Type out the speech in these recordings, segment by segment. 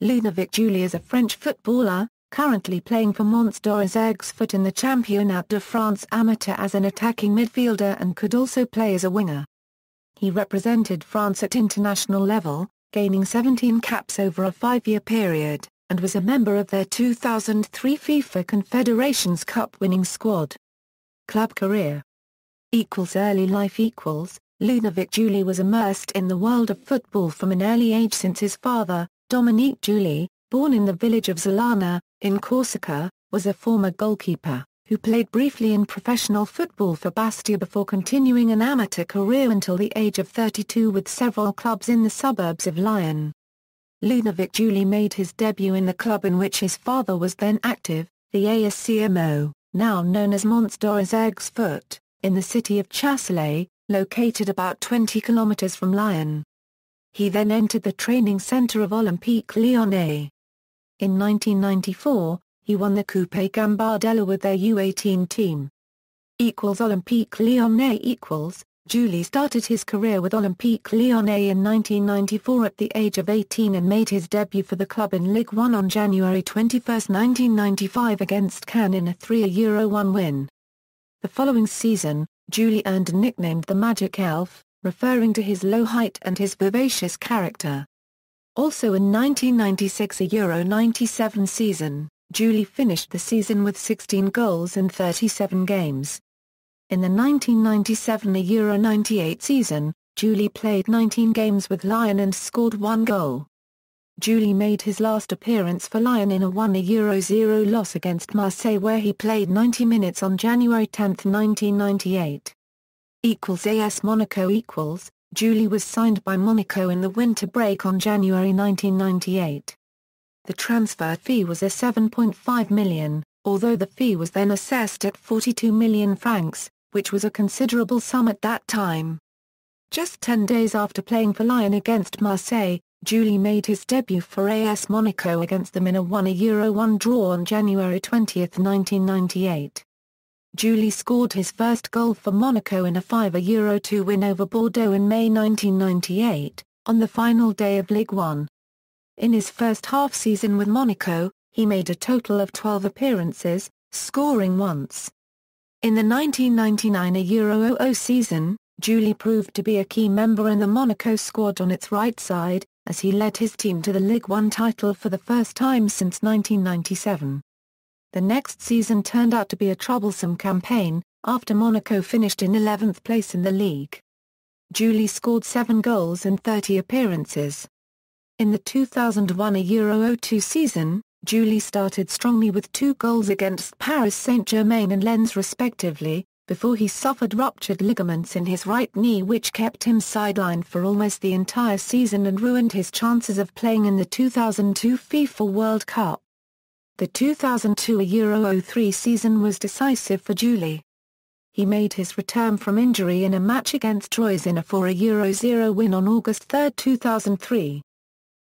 Ludovic Giuly is a French footballer, currently playing for Monts Azergues Foot in the Championnat de France amateur as an attacking midfielder and could also play as a winger. He represented France at international level, gaining 17 caps over a 5-year period, and was a member of their 2003 FIFA Confederations Cup-winning squad. Club career Early life Ludovic Giuly was immersed in the world of football from an early age since his father, Ludovic Giuly, born in the village of Zalana, in Corsica, was a former goalkeeper, who played briefly in professional football for Bastia before continuing an amateur career until the age of 32 with several clubs in the suburbs of Lyon. Ludovic Giuly made his debut in the club in which his father was then active, the ASCMO, now known as Monts Azergues Foot, in the city of Chasselet, located about 20 kilometers from Lyon. He then entered the training centre of Olympique Lyonnais. In 1994, he won the Coupe Gambardella with their U18 team. Olympique Lyonnais Giuly started his career with Olympique Lyonnais in 1994 at the age of 18 and made his debut for the club in Ligue 1 on January 21, 1995 against Cannes in a 3-1 win. The following season, Giuly earned a nickname the Magic Elf, referring to his low height and his vivacious character. Also in 1996 Euro 97 season, Giuly finished the season with 16 goals in 37 games. In the 1997 Euro 98 season, Giuly played 19 games with Lyon and scored 1 goal. Giuly made his last appearance for Lyon in a 1-0 loss against Marseille where he played 90 minutes on January 10, 1998. AS Monaco Giuly was signed by Monaco in the winter break on January 1998. The transfer fee was a 7.5 million, although the fee was then assessed at 42 million francs, which was a considerable sum at that time. Just 10 days after playing for Lyon against Marseille, Giuly made his debut for AS Monaco against them in a 1-1 draw on January 20, 1998. Giuly scored his first goal for Monaco in a 5-2 win over Bordeaux in May 1998, on the final day of Ligue 1. In his first half-season with Monaco, he made a total of 12 appearances, scoring once. In the 1999 Euro 00 season, Giuly proved to be a key member in the Monaco squad on its right side, as he led his team to the Ligue 1 title for the first time since 1997. The next season turned out to be a troublesome campaign, after Monaco finished in 11th place in the league. Giuly scored 7 goals in 30 appearances. In the 2001 Euro 02 season, Giuly started strongly with 2 goals against Paris Saint-Germain and Lens respectively, before he suffered ruptured ligaments in his right knee which kept him sidelined for almost the entire season and ruined his chances of playing in the 2002 FIFA World Cup. The 2002 Euro 03 season was decisive for Giuly. He made his return from injury in a match against Troyes in a 4-0 win on August 3, 2003.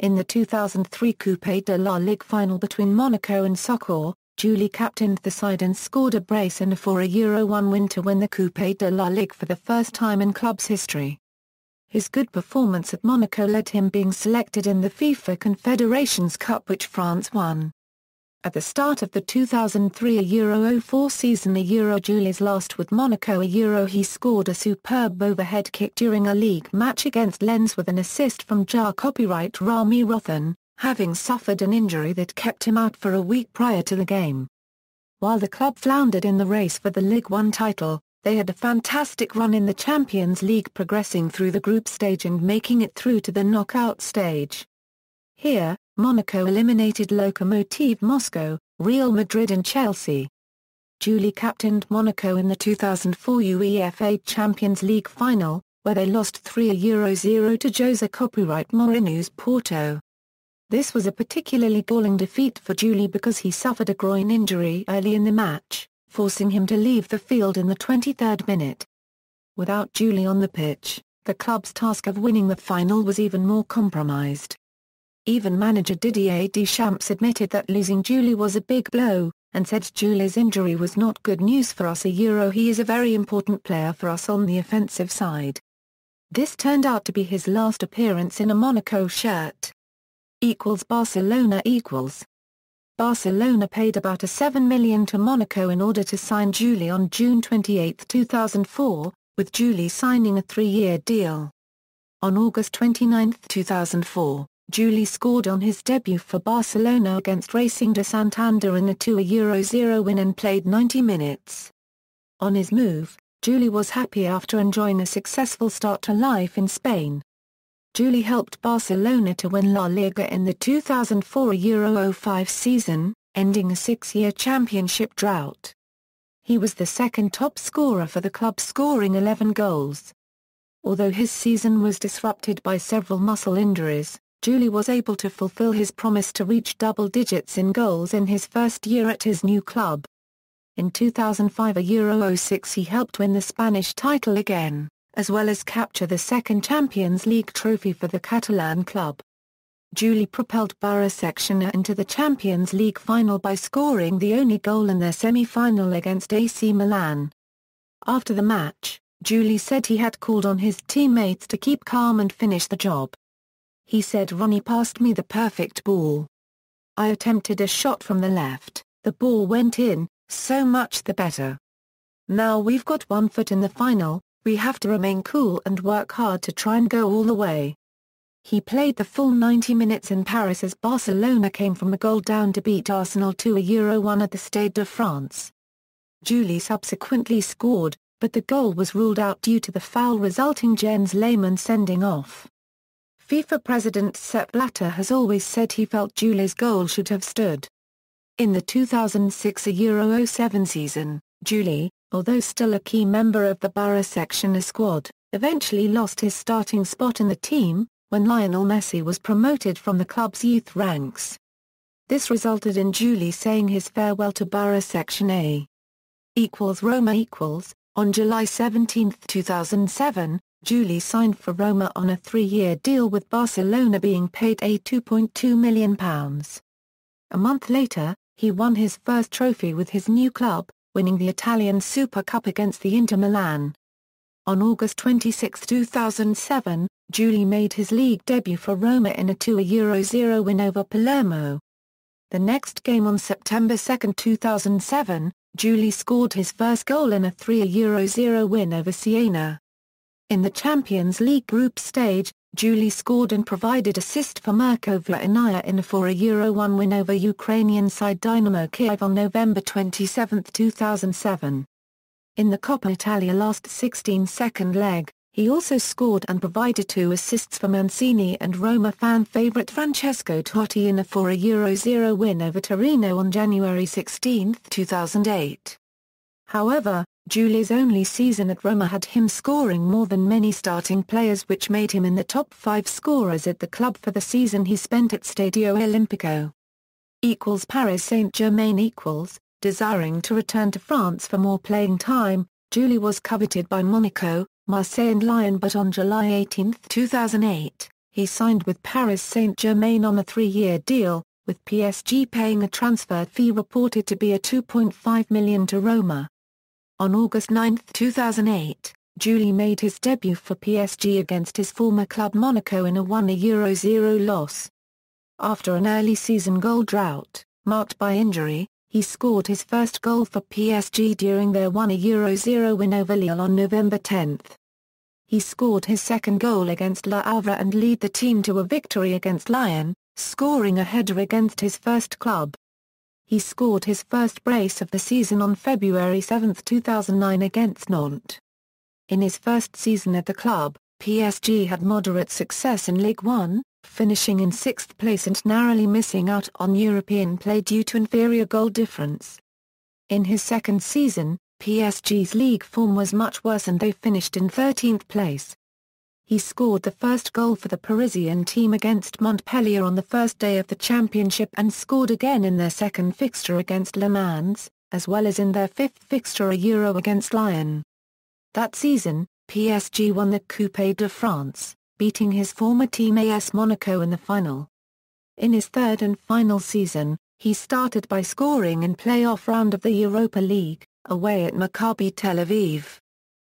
In the 2003 Coupe de la Ligue final between Monaco and Sochaux, Giuly captained the side and scored a brace in a 4-1 win to win the Coupe de la Ligue for the first time in club's history. His good performance at Monaco led him being selected in the FIFA Confederations Cup which France won. At the start of the 2003 Euro 04 season Giuly's last with Monaco he scored a superb overhead kick during a league match against Lens with an assist from Rami Rothan, having suffered an injury that kept him out for a week prior to the game. While the club floundered in the race for the Ligue 1 title, they had a fantastic run in the Champions League, progressing through the group stage and making it through to the knockout stage. Here, Monaco eliminated Lokomotiv Moscow, Real Madrid and Chelsea. Giuly captained Monaco in the 2004 UEFA Champions League final, where they lost 3-0 to Jose Mourinho's Porto. This was a particularly galling defeat for Giuly because he suffered a groin injury early in the match, forcing him to leave the field in the 23rd minute. Without Giuly on the pitch, the club's task of winning the final was even more compromised. Even manager Didier Deschamps admitted that losing Giuly was a big blow, and said Giuly's injury was not good news for us. He is a very important player for us on the offensive side. This turned out to be his last appearance in a Monaco shirt. Barcelona equals. Barcelona paid about $7 million to Monaco in order to sign Giuly on June 28, 2004, with Giuly signing a 3-year deal. On August 29, 2004, Giuly scored on his debut for Barcelona against Racing de Santander in a 2-0 win and played 90 minutes. On his move, Giuly was happy after enjoying a successful start to life in Spain. Giuly helped Barcelona to win La Liga in the 2004-05 season, ending a 6-year championship drought. He was the second top scorer for the club, scoring 11 goals. Although his season was disrupted by several muscle injuries, Giuly was able to fulfill his promise to reach double digits in goals in his first year at his new club. In 2005-06 he helped win the Spanish title again, as well as capture the second Champions League trophy for the Catalan club. Giuly propelled Barça into the Champions League final by scoring the only goal in their semi-final against AC Milan. After the match, Giuly said he had called on his teammates to keep calm and finish the job. He said, "Ronnie passed me the perfect ball. I attempted a shot from the left, the ball went in, so much the better. Now we've got one foot in the final, we have to remain cool and work hard to try and go all the way." He played the full 90 minutes in Paris as Barcelona came from a goal down to beat Arsenal 2-1 at the Stade de France. Giuly subsequently scored, but the goal was ruled out due to the foul resulting Jens Lehmann sending off. FIFA president Sepp Blatter has always said he felt Giuly's goal should have stood. In the 2006-07 season, Giuly, although still a key member of the Barça squad, eventually lost his starting spot in the team, when Lionel Messi was promoted from the club's youth ranks. This resulted in Giuly saying his farewell to Barça A. Roma On July 17, 2007, Giuly signed for Roma on a 3-year deal with Barcelona being paid £2.2 million. A month later, he won his first trophy with his new club, winning the Italian Super Cup against the Inter Milan. On August 26, 2007, Giuly made his league debut for Roma in a 2-0 win over Palermo. The next game on September 2, 2007, Giuly scored his first goal in a 3-0 win over Siena. In the Champions League group stage, Giuly scored and provided assist for Mirko Vrnjaj in a 4-1 win over Ukrainian side Dynamo Kiev on November 27, 2007. In the Coppa Italia last 16-second leg, he also scored and provided 2 assists for Mancini and Roma fan favourite Francesco Totti in a 4-0 win over Torino on January 16, 2008. However, Giuly's only season at Roma had him scoring more than many starting players, which made him in the top 5 scorers at the club for the season he spent at Stadio Olimpico. Paris Saint-Germain Desiring to return to France for more playing time, Giuly was coveted by Monaco, Marseille and Lyon, but on July 18, 2008, he signed with Paris Saint-Germain on a 3-year deal, with PSG paying a transfer fee reported to be a $2.5 million to Roma. On August 9, 2008, Giuly made his debut for PSG against his former club Monaco in a 1-0 loss. After an early season goal drought, marked by injury, he scored his first goal for PSG during their 1-0 win over Lille on November 10. He scored his second goal against Le Havre and led the team to a victory against Lyon, scoring a header against his first club. He scored his first brace of the season on February 7, 2009 against Nantes. In his first season at the club, PSG had moderate success in Ligue 1, finishing in 6th place and narrowly missing out on European play due to inferior goal difference. In his second season, PSG's league form was much worse and they finished in 13th place. He scored the first goal for the Parisian team against Montpellier on the first day of the championship and scored again in their second fixture against Le Mans, as well as in their 5th fixture against Lyon. That season, PSG won the Coupe de France, beating his former team AS Monaco in the final. In his third and final season, he started by scoring in playoff round of the Europa League, away at Maccabi Tel Aviv.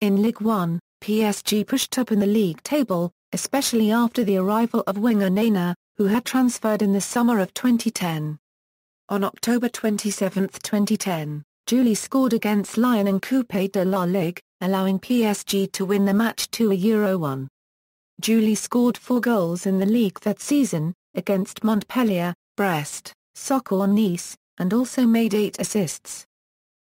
In Ligue 1, PSG pushed up in the league table, especially after the arrival of winger Nana, who had transferred in the summer of 2010. On October 27, 2010, Giuly scored against Lyon in Coupe de la Ligue, allowing PSG to win the match 2-1. Giuly scored 4 goals in the league that season, against Montpellier, Brest, Soccer Nice, and also made 8 assists.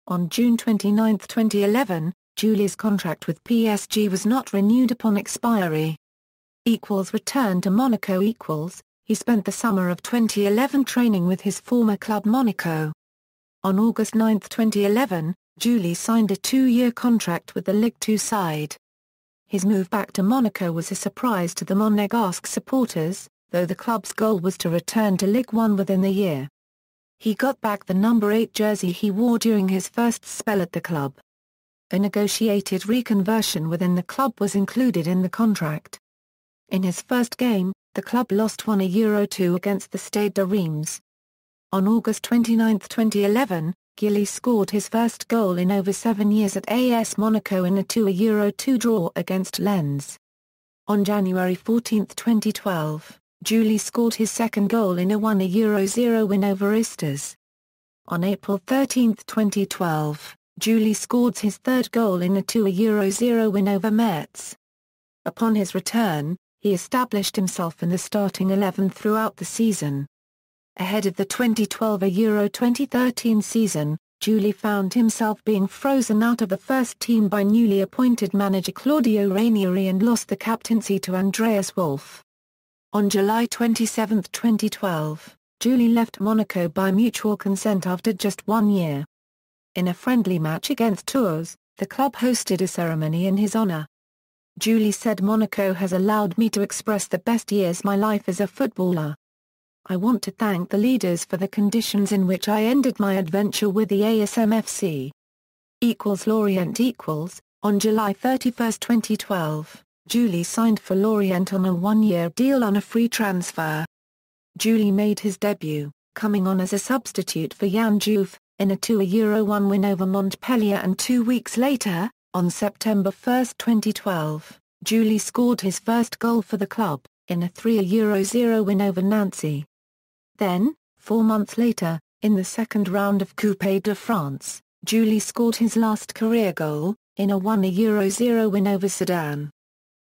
On June 29, 2011, Giuly's contract with PSG was not renewed upon expiry. Returned to Monaco. He spent the summer of 2011 training with his former club Monaco. On August 9, 2011, Giuly signed a 2-year contract with the Ligue 2 side. His move back to Monaco was a surprise to the Monégasque supporters, though the club's goal was to return to Ligue 1 within the year. He got back the number 8 jersey he wore during his first spell at the club. A negotiated reconversion within the club was included in the contract. In his first game, the club lost 1-2 against the Stade de Reims. On August 29, 2011, Giuly scored his first goal in over 7 years at AS Monaco in a 2-2 draw against Lens. On January 14, 2012, Giuly scored his second goal in a 1-0 win over Istres. On April 13, 2012, Giuly scored his third goal in a 2-0 win over Metz. Upon his return, he established himself in the starting 11 throughout the season. Ahead of the 2012 Euro 2013 season, Giuly found himself being frozen out of the first team by newly appointed manager Claudio Ranieri and lost the captaincy to Andreas Wolff. On July 27, 2012, Giuly left Monaco by mutual consent after just 1 year. In a friendly match against Tours, the club hosted a ceremony in his honor. Giuly said, "Monaco has allowed me to express the best years of my life as a footballer. I want to thank the leaders for the conditions in which I ended my adventure with the ASMFC." Lorient. On July 31, 2012, Giuly signed for Lorient on a 1-year deal on a free transfer. Giuly made his debut, coming on as a substitute for Jan Diouf, in a 2-1 win over Montpellier, and 2 weeks later, on September 1, 2012, Giuly scored his first goal for the club, in a 3-0 win over Nancy. Then, 4 months later, in the second round of Coupe de France, Giuly scored his last career goal, in a 1-0 win over Sedan.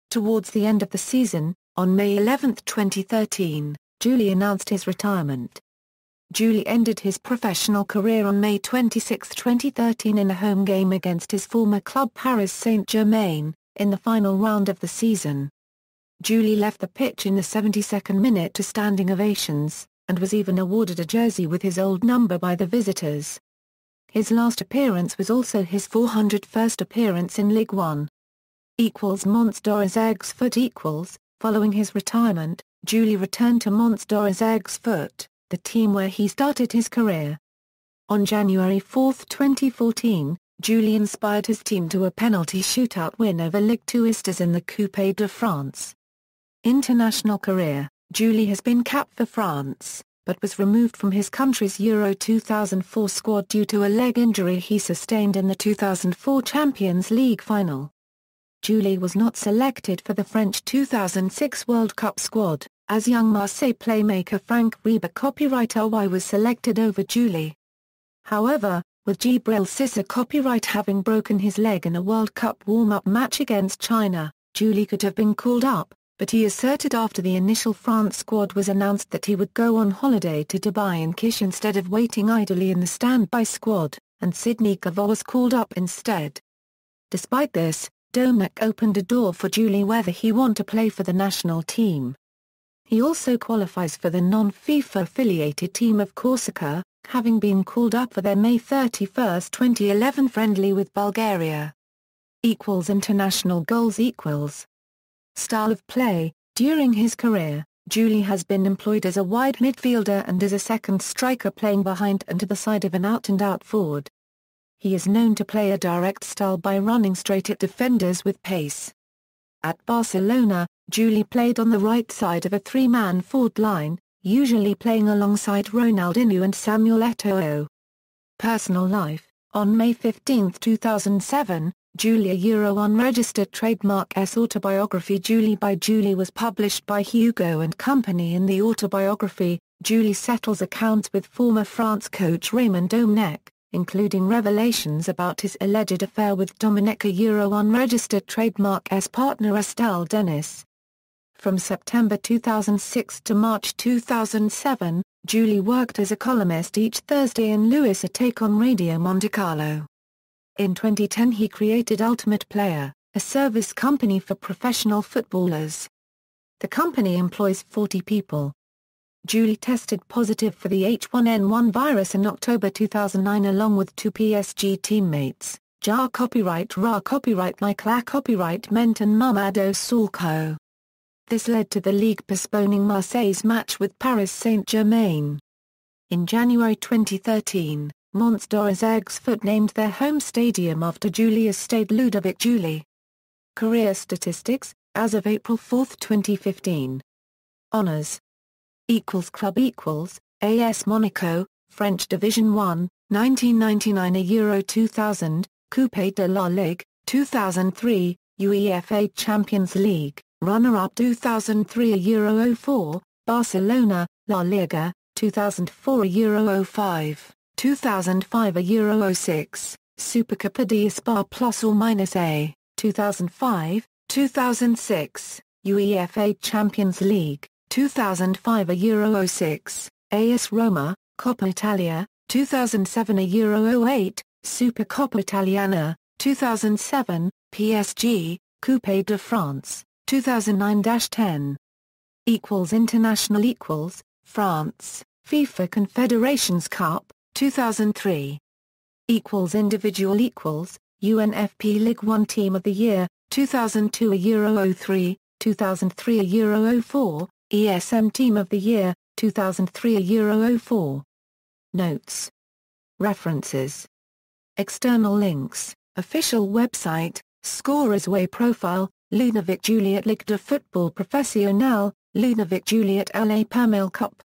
Towards the end of the season, on May 11, 2013, Giuly announced his retirement. Giuly ended his professional career on May 26, 2013 in a home game against his former club Paris Saint-Germain, in the final round of the season. Giuly left the pitch in the 72nd minute to standing ovations, and was even awarded a jersey with his old number by the visitors. His last appearance was also his 401st appearance in Ligue 1. Monts Azergues Foot. Following his retirement, Giuly returned to Monts Azergues Foot, the team where he started his career. On January 4, 2014, Giuly inspired his team to a penalty shootout win over Ligue 2 Istres in the Coupe de France. International career: Giuly has been capped for France, but was removed from his country's Euro 2004 squad due to a leg injury he sustained in the 2004 Champions League final. Giuly was not selected for the French 2006 World Cup squad, as young Marseille playmaker Franck Ribéry was selected over Giuly. However, with Djibril Cissé having broken his leg in a World Cup warm-up match against China, Giuly could have been called up, but he asserted after the initial France squad was announced that he would go on holiday to Dubai and Kish instead of waiting idly in the standby squad, and Sidney Govou was called up instead. Despite this, Dominic opened a door for Giuly whether he want to play for the national team. He also qualifies for the non-FIFA affiliated team of Corsica, having been called up for their May 31, 2011 friendly with Bulgaria. International goals. Style of play: during his career, Giuly has been employed as a wide midfielder and as a second striker, playing behind and to the side of an out-and-out forward. He is known to play a direct style by running straight at defenders with pace. At Barcelona, Giuly played on the right side of a 3-man forward line, usually playing alongside Ronaldinho and Samuel Eto'o. Personal life: on May 15, 2007, Giuly, a Euro unregistered trademark. Autobiography. Giuly by Giuly was published by Hugo and Company. In the autobiography, Giuly settles accounts with former France coach Raymond Domenech, including revelations about his alleged affair with Domenech, a Euro unregistered trademark's partner Estelle Denis. From September 2006 to March 2007, Giuly worked as a columnist each Thursday in Louis a Take on Radio Monte Carlo. In 2010 he created Ultimate Player, a service company for professional footballers. The company employs 40 people. Giuly tested positive for the H1N1 virus in October 2009 along with 2 PSG teammates, Jar copyright Ra copyright Michael copyright Ment and Mamadou Soulko. This led to the league postponing Marseille's match with Paris Saint-Germain. In January 2013, Monts Azergues Foot named their home stadium after Giuly's Stade Ludovic Giuly. Career statistics, as of April 4, 2015. Honours. Club AS Monaco, French Division 1, 1999 a Euro 2000, Coupe de la Ligue, 2003, UEFA Champions League, runner-up 2003 a Euro 04, Barcelona, La Liga, 2004 a Euro 05. 2005 a Euro 06, Supercopa de Espanha plus or minus A, 2005, 2006, UEFA Champions League, 2005 a Euro 06, AS Roma, Coppa Italia, 2007 a Euro 08, Supercoppa Italiana, 2007, PSG, Coupe de France, 2009-10. International France, FIFA Confederations Cup, 2003. Individual UNFP Ligue 1 Team of the Year, 2002 a Euro 03, 2003 a Euro 04, ESM Team of the Year, 2003 a Euro 04. Notes. References. External links, official website, Scorers Way profile, Ludovic Giuly at Ligue de Football Professionnel, Ludovic Giuly at LA Pamel Cup.